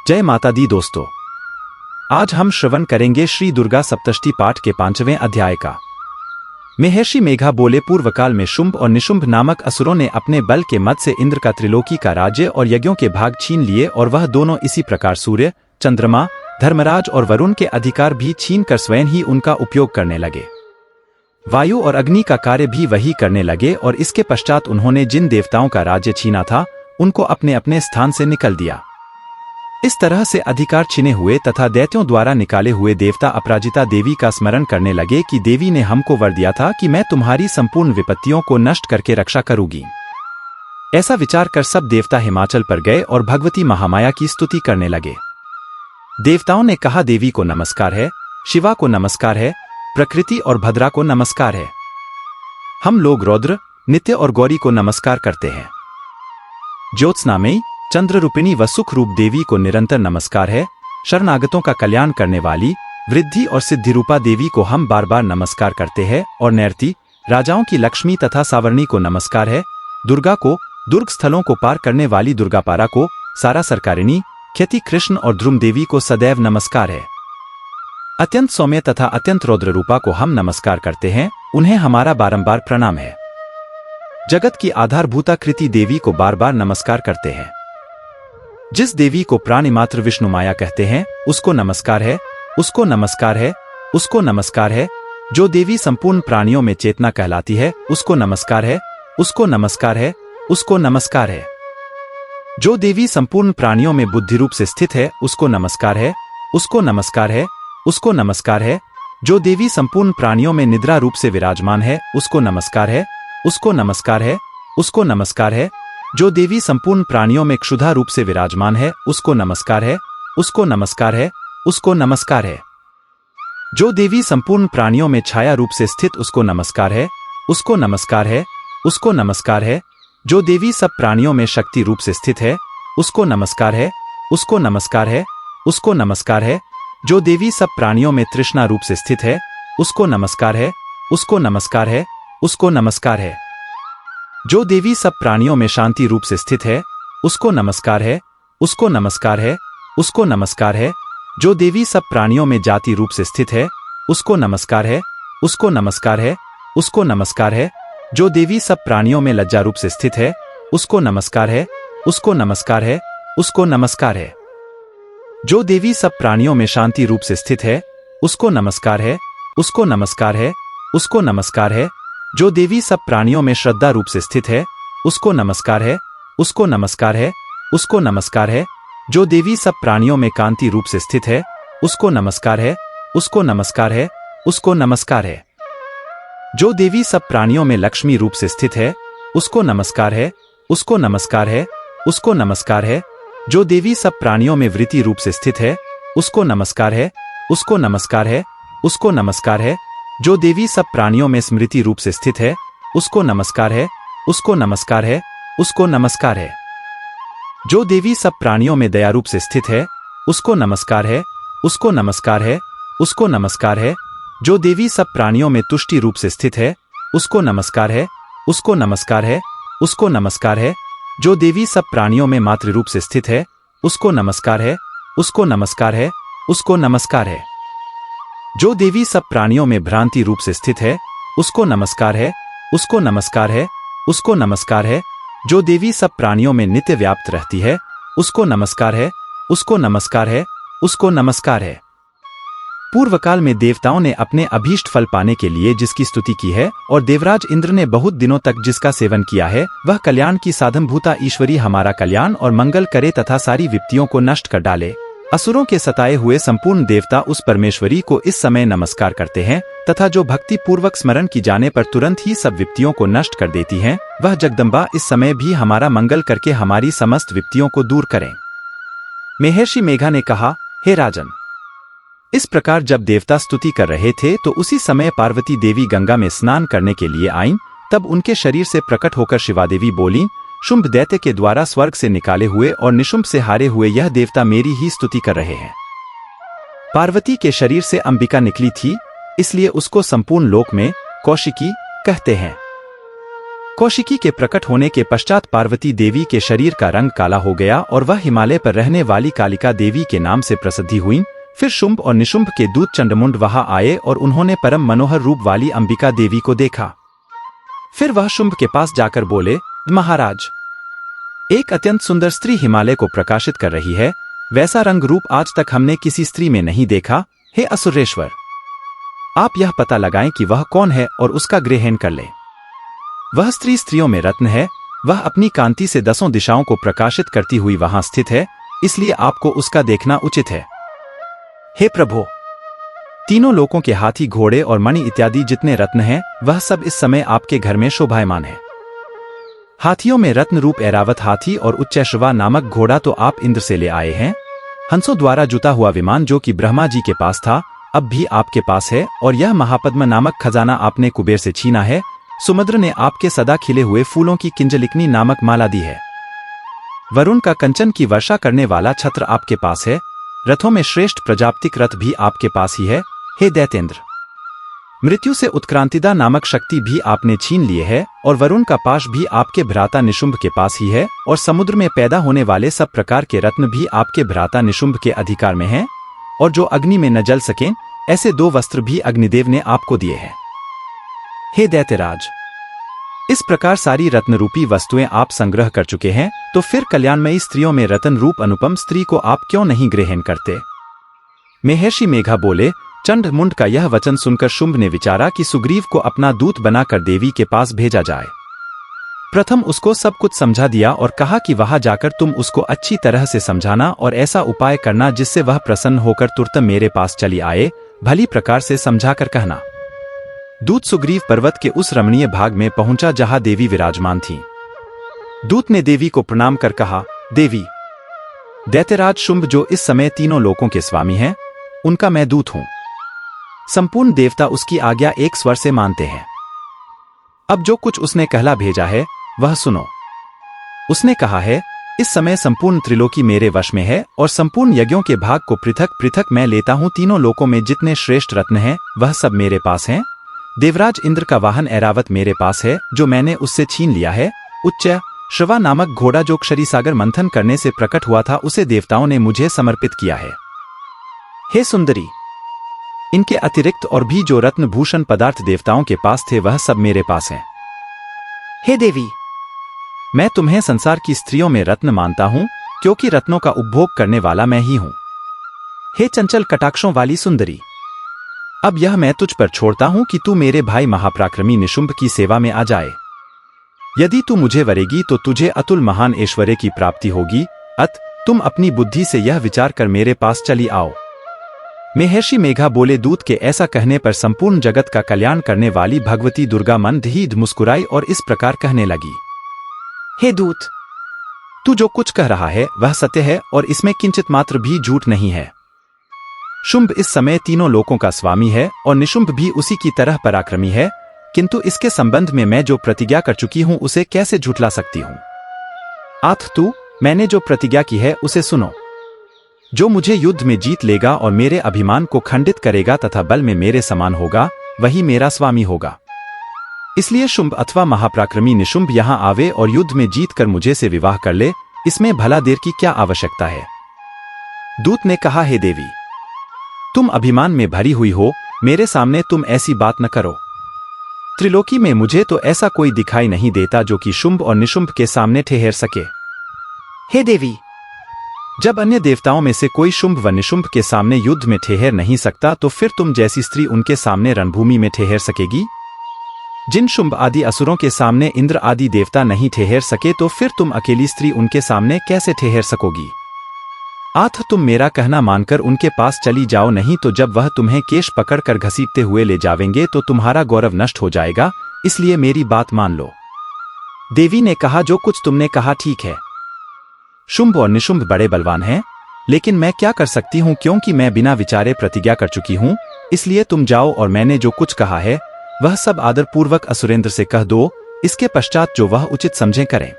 जय माता दी दोस्तों, आज हम श्रवण करेंगे श्री दुर्गा सप्तष्टी पाठ के 5वें अध्याय का। महर्षि मेघा बोले, पूर्वकाल में शुंभ और निशुंभ नामक असुरों ने अपने बल के मद से इंद्र का त्रिलोकी का राज्य और यज्ञों के भाग छीन लिए और वह दोनों इसी प्रकार सूर्य, चंद्रमा, धर्मराज और वरुण के अधिकार भी छीन कर स्वयं ही उनका उपयोग करने लगे। वायु और अग्नि का कार्य भी वही करने लगे और इसके पश्चात उन्होंने जिन देवताओं का राज्य छीना था उनको अपने अपने स्थान से निकल दिया। इस तरह से अधिकार छिने हुए तथा दैत्यों द्वारा निकाले हुए देवता अपराजिता देवी का स्मरण करने लगे कि देवी ने हमको वर दिया था कि मैं तुम्हारी संपूर्ण विपत्तियों को नष्ट करके रक्षा करूंगी। ऐसा विचार कर सब देवता हिमाचल पर गए और भगवती महामाया की स्तुति करने लगे। देवताओं ने कहा, देवी को नमस्कार है, शिवा को नमस्कार है, प्रकृति और भद्रा को नमस्कार है। हम लोग रौद्र, नित्य और गौरी को नमस्कार करते हैं। ज्योत्सनामयी, चंद्र रूपिणी व सुख रूप देवी को निरंतर नमस्कार है। शरणागतों का कल्याण करने वाली वृद्धि और सिद्धि रूपा देवी को हम बार बार नमस्कार करते हैं। और नैरती, राजाओं की लक्ष्मी तथा सावर्णी को नमस्कार है। दुर्गा को, दुर्ग स्थलों को पार करने वाली दुर्गापारा को, सारा सरकारिणी, ख्यति कृष्ण और ध्रुम देवी को सदैव नमस्कार है। अत्यंत सौम्य तथा अत्यंत रौद्र रूपा को हम नमस्कार करते हैं, उन्हें हमारा बारंबार प्रणाम है। जगत की आधारभूता कृति देवी को बार बार नमस्कार करते हैं। जिस देवी को प्राणी मात्र विष्णु माया कहते हैं उसको नमस्कार है, उसको नमस्कार है, उसको नमस्कार है। जो देवी संपूर्ण प्राणियों में चेतना कहलाती है उसको नमस्कार है, उसको नमस्कार है, उसको नमस्कार है। जो देवी संपूर्ण प्राणियों में बुद्धि रूप से स्थित है उसको नमस्कार है, उसको नमस्कार है, उसको नमस्कार है। जो देवी संपूर्ण प्राणियों में निद्रा रूप से विराजमान है उसको नमस्कार है, उसको नमस्कार है, उसको नमस्कार है। जो देवी संपूर्ण प्राणियों में क्षुधा रूप से विराजमान है उसको नमस्कार है, उसको नमस्कार है, उसको नमस्कार है। जो देवी संपूर्ण प्राणियों में छाया रूप से स्थित उसको नमस्कार है, उसको नमस्कार है, उसको नमस्कार है। जो देवी सब प्राणियों में शक्ति रूप से स्थित है उसको नमस्कार है, उसको नमस्कार है, उसको नमस्कार है। जो देवी सब प्राणियों में तृष्णा रूप से स्थित है उसको नमस्कार है, उसको नमस्कार है, उसको नमस्कार है। जो देवी सब प्राणियों में शांति रूप से स्थित है उसको नमस्कार है, उसको नमस्कार है, उसको नमस्कार है। जो देवी सब प्राणियों में जाति रूप से स्थित है उसको नमस्कार है, उसको नमस्कार है, उसको नमस्कार है। जो देवी सब प्राणियों में लज्जा रूप से स्थित है उसको नमस्कार है, उसको नमस्कार है, उसको नमस्कार है। जो देवी सब प्राणियों में शांति रूप से स्थित है उसको नमस्कार है, उसको नमस्कार है, उसको नमस्कार है। जो देवी सब प्राणियों में श्रद्धा रूप से स्थित है उसको नमस्कार है, उसको नमस्कार है, उसको नमस्कार है। जो देवी सब प्राणियों में कांति रूप से स्थित है उसको नमस्कार है, उसको नमस्कार है, उसको नमस्कार है। जो देवी सब प्राणियों में लक्ष्मी रूप से स्थित है उसको नमस्कार है, उसको नमस्कार है, उसको नमस्कार है। जो देवी सब प्राणियों में वृत्ति रूप से स्थित है उसको नमस्कार है, उसको नमस्कार है, उसको नमस्कार है। जो देवी सब प्राणियों में स्मृति रूप से स्थित है उसको नमस्कार है, उसको नमस्कार है, उसको नमस्कार है। जो देवी सब प्राणियों में दया रूप से स्थित है उसको नमस्कार है, उसको नमस्कार है, उसको नमस्कार है। जो देवी सब प्राणियों में तुष्टि रूप से स्थित है उसको नमस्कार है, उसको नमस्कार है, उसको नमस्कार है। जो देवी सब प्राणियों में मातृ रूप से स्थित है उसको नमस्कार है, उसको नमस्कार है, उसको नमस्कार है। जो देवी सब प्राणियों में भ्रांति रूप से स्थित है उसको नमस्कार है, उसको नमस्कार है, उसको नमस्कार है। जो देवी सब प्राणियों में नित्य व्याप्त रहती है उसको नमस्कार है, उसको नमस्कार है, उसको नमस्कार है। पूर्व काल में देवताओं ने अपने अभीष्ट फल पाने के लिए जिसकी स्तुति की है और देवराज इंद्र ने बहुत दिनों तक जिसका सेवन किया है, वह कल्याण की साधनभूता ईश्वरी हमारा कल्याण और मंगल करे तथा सारी विपत्तियों को नष्ट कर डाले। असुरों के सताए हुए संपूर्ण देवता उस परमेश्वरी को इस समय नमस्कार करते हैं तथा जो भक्ति पूर्वक स्मरण की जाने पर तुरंत ही सब विपत्तियों को नष्ट कर देती हैं, वह जगदम्बा इस समय भी हमारा मंगल करके हमारी समस्त विपत्तियों को दूर करें। महर्षि मेघा ने कहा, हे राजन, इस प्रकार जब देवता स्तुति कर रहे थे तो उसी समय पार्वती देवी गंगा में स्नान करने के लिए आईं। तब उनके शरीर से प्रकट होकर शिवादेवी बोलीं, शुंभ दैत्य के द्वारा स्वर्ग से निकाले हुए और निशुंभ से हारे हुए यह देवता मेरी ही स्तुति कर रहे हैं। पार्वती के शरीर से अंबिका निकली थी, इसलिए उसको संपूर्ण लोक में कौशिकी कहते हैं। कौशिकी के प्रकट होने के पश्चात पार्वती देवी के शरीर का रंग काला हो गया और वह हिमालय पर रहने वाली कालिका देवी के नाम से प्रसिद्धि हुई। फिर शुंभ और निशुंभ के दूत चंडमुंड वहां आए और उन्होंने परम मनोहर रूप वाली अंबिका देवी को देखा। फिर वह शुंभ के पास जाकर बोले, महाराज, एक अत्यंत सुंदर स्त्री हिमालय को प्रकाशित कर रही है। वैसा रंग रूप आज तक हमने किसी स्त्री में नहीं देखा। हे असुरेश्वर, आप यह पता लगाएं कि वह कौन है और उसका ग्रहण कर ले। वह स्त्री स्त्रियों में रत्न है। वह अपनी कांति से 10 दिशाओं को प्रकाशित करती हुई वहां स्थित है, इसलिए आपको उसका देखना उचित है। हे प्रभु, तीनों लोकों के हाथी, घोड़े और मणि इत्यादि जितने रत्न हैं, वह सब इस समय आपके घर में शोभायमान है। हाथियों में रत्न रूप ऐरावत हाथी और उच्चैश्रवा नामक घोड़ा तो आप इंद्र से ले आए हैं। हंसों द्वारा जुता हुआ विमान जो कि ब्रह्मा जी के पास था, अब भी आपके पास है। और यह महापद्म नामक खजाना आपने कुबेर से छीना है। सुमद्र ने आपके सदा खिले हुए फूलों की किंजलिकनी नामक माला दी है। वरुण का कंचन की वर्षा करने वाला छत्र आपके पास है। रथों में श्रेष्ठ प्रजापतिक रथ भी आपके पास ही है। हे दैतेंद्र, मृत्यु से उत्क्रांतिदा नामक शक्ति भी आपने छीन लिए है। और वरुण का पाश भी आपके भ्राता निशुंभ के पास ही है। और समुद्र में पैदा होने वाले सब प्रकार के रत्न भी आपके भ्राता निशुंभ के अधिकार में हैं। और जो अग्नि में न जल सकें, ऐसे 2 वस्त्र भी अग्निदेव ने आपको दिए हैं। हे दैत्यराज, इस प्रकार सारी रत्न रूपी वस्तुएं आप संग्रह कर चुके हैं, तो फिर कल्याणमयी स्त्रियों में रतन रूप अनुपम स्त्री को आप क्यों नहीं ग्रहण करते? महर्षि मेघा बोले, चंडमुंड का यह वचन सुनकर शुंभ ने विचारा कि सुग्रीव को अपना दूत बनाकर देवी के पास भेजा जाए। प्रथम उसको सब कुछ समझा दिया और कहा कि वहां जाकर तुम उसको अच्छी तरह से समझाना और ऐसा उपाय करना जिससे वह प्रसन्न होकर तुरंत मेरे पास चली आए। भली प्रकार से समझाकर कहना। दूत सुग्रीव पर्वत के उस रमणीय भाग में पहुंचा जहां देवी विराजमान थी। दूत ने देवी को प्रणाम कर कहा, देवी, दैत्यराज शुंभ जो इस समय तीनों लोकों के स्वामी हैं, उनका मैं दूत हूं। संपूर्ण देवता उसकी आज्ञा एक स्वर से मानते हैं। अब जो कुछ उसने कहला भेजा है वह सुनो। उसने कहा है, इस समय संपूर्ण त्रिलोकी मेरे वश में है और संपूर्ण यज्ञों के भाग को पृथक पृथक मैं लेता हूं। तीनों लोकों में जितने श्रेष्ठ रत्न हैं वह सब मेरे पास हैं। देवराज इंद्र का वाहन ऐरावत मेरे पास है, जो मैंने उससे छीन लिया है। उच्च श्रवा नामक घोड़ा जो क्षरीसागर मंथन करने से प्रकट हुआ था, उसे देवताओं ने मुझे समर्पित किया है। हे सुंदरी, इनके अतिरिक्त और भी जो रत्न भूषण पदार्थ देवताओं के पास थे वह सब मेरे पास हैं। हे देवी, मैं तुम्हें संसार की स्त्रियों में रत्न मानता हूं, क्योंकि रत्नों का उपभोग करने वाला मैं ही हूं। हे चंचल कटाक्षों वाली सुंदरी, अब यह मैं तुझ पर छोड़ता हूं कि तू मेरे भाई महापराक्रमी निशुंभ की सेवा में आ जाए। यदि तू मुझे वरेगी तो तुझे अतुल महान ऐश्वर्य की प्राप्ति होगी। अत तुम अपनी बुद्धि से यह विचार कर मेरे पास चली आओ। महर्षि मेघा बोले, दूत के ऐसा कहने पर संपूर्ण जगत का कल्याण करने वाली भगवती दुर्गा मंद ही मुस्कुराई और इस प्रकार कहने लगी, हे दूत, तू जो कुछ कह रहा है वह सत्य है और इसमें किंचित मात्र भी झूठ नहीं है। शुंभ इस समय तीनों लोकों का स्वामी है और निशुंभ भी उसी की तरह पराक्रमी है, किंतु इसके संबंध में मैं जो प्रतिज्ञा कर चुकी हूं उसे कैसे झुठला सकती हूं? अतः मैंने जो प्रतिज्ञा की है उसे सुनो। जो मुझे युद्ध में जीत लेगा और मेरे अभिमान को खंडित करेगा तथा बल में मेरे समान होगा, वही मेरा स्वामी होगा। इसलिए शुंभ अथवा महापराक्रमी निशुंभ यहां आवे और युद्ध में जीत कर मुझे से विवाह कर ले, इसमें भला देर की क्या आवश्यकता है? दूत ने कहा, हे देवी, तुम अभिमान में भरी हुई हो, मेरे सामने तुम ऐसी बात न करो। त्रिलोकी में मुझे तो ऐसा कोई दिखाई नहीं देता जो कि शुंभ और निशुंभ के सामने ठहर सके। हे देवी, जब अन्य देवताओं में से कोई शुंभ व निशुंभ के सामने युद्ध में ठहर नहीं सकता, तो फिर तुम जैसी स्त्री उनके सामने रणभूमि में ठहर सकेगी? जिन शुंभ आदि असुरों के सामने इंद्र आदि देवता नहीं ठहर सके, तो फिर तुम अकेली स्त्री उनके सामने कैसे ठहर सकोगी? आठ तुम मेरा कहना मानकर उनके पास चली जाओ, नहीं तो जब वह तुम्हें केश पकड़कर घसीटते हुए ले जावेंगे तो तुम्हारा गौरव नष्ट हो जाएगा। इसलिए मेरी बात मान लो। देवी ने कहा, जो कुछ तुमने कहा ठीक है। शुंभ और निशुंभ बड़े बलवान हैं, लेकिन मैं क्या कर सकती हूं, क्योंकि मैं बिना विचारे प्रतिज्ञा कर चुकी हूं। इसलिए तुम जाओ और मैंने जो कुछ कहा है वह सब आदरपूर्वक असुरेंद्र से कह दो। इसके पश्चात जो वह उचित समझें करें।